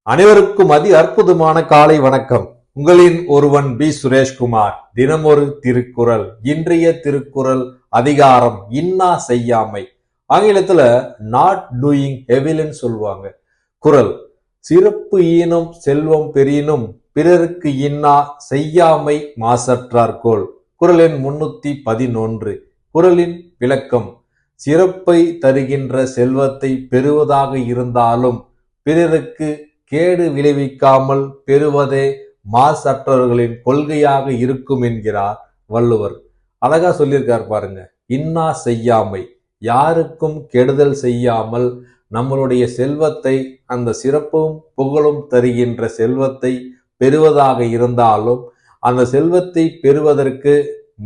அனைவருக்கும் அற்புதமான காலை வணக்கம். உங்களின் ஒருவன் பி சுரேஷ்குமார். தினமொரு திருக்குறள். இன்றைய திருக்குறள் அதிகாரம் இன்னா செய்யாமை. ஆங்கிலத்துல நாட் டூயிங் எவில்னு சொல்லுவாங்க. குறள்: சிறப்பு ஈனும் செல்வம் பெறினும் பிறருக்கு இன்னா செய்யாமை மாசற்றார்கோள். குறள் எண் 311. குறளின் விளக்கம்: சிறப்பை தருகின்ற செல்வத்தை பெறுவதாக இருந்தாலும் பிறருக்கு கேடு விளைவிக்காமல் பெறுவதே மாசற்றவர்களின் கொள்கையாக இருக்கும் என்கிறார் வள்ளுவர். அழகா சொல்லியிருக்கார் பாருங்க. இன்னா செய்யாமை, யாருக்கும் கெடுதல் செய்யாமல் நம்மளுடைய செல்வத்தை, அந்த சிறப்பும் புகழும் தருகின்ற செல்வத்தை பெறுவதாக இருந்தாலும் அந்த செல்வத்தை பெறுவதற்கு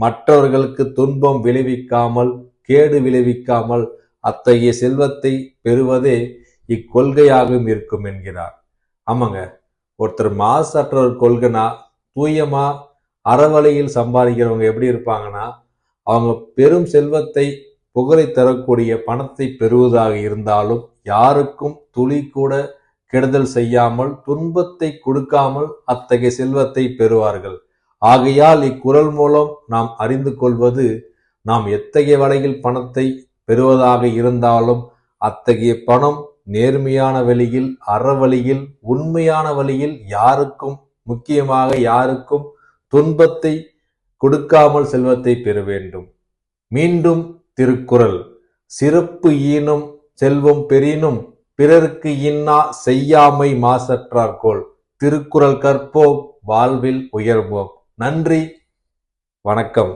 மற்றவர்களுக்கு துன்பம் விளைவிக்காமல், கேடு விளைவிக்காமல் அத்தகைய செல்வத்தை பெறுவதே இக்கொள்கையாகவும் இருக்கும் என்கிறார். ஆமாங்க, ஒருத்தர் மாசற்றவர் கொள்கைனா தூயமா அறவழியில் சம்பாதிக்கிறவங்க எப்படி இருப்பாங்கன்னா, அவங்க பெரும் செல்வத்தை, புகழை தரக்கூடிய பணத்தை பெறுவதாக இருந்தாலும் யாருக்கும் துளி கூட கெடுதல் செய்யாமல், துன்பத்தை கொடுக்காமல் அத்தகைய செல்வத்தை பெறுவார்கள். ஆகையால் இக்குறள் மூலம் நாம் அறிந்து கொள்வது, நாம் எத்தகைய வழியில் பணத்தை பெறுவதாக இருந்தாலும் அத்தகைய பணம் நேர்மையான வழியில், அறவழியில், உண்மையான வழியில், யாருக்கும், முக்கியமாக யாருக்கும் துன்பத்தை கொடுக்காமல் செல்வத்தை பெற வேண்டும். மீண்டும் திருக்குறள்: சிறப்பு ஈனும் செல்வம் பெறினும் பிறருக்கு இன்னா செய்யாமை மாசற்றார்கோள். திருக்குறள் கற்போம், வாழ்வில் உயர்வோம். நன்றி, வணக்கம்.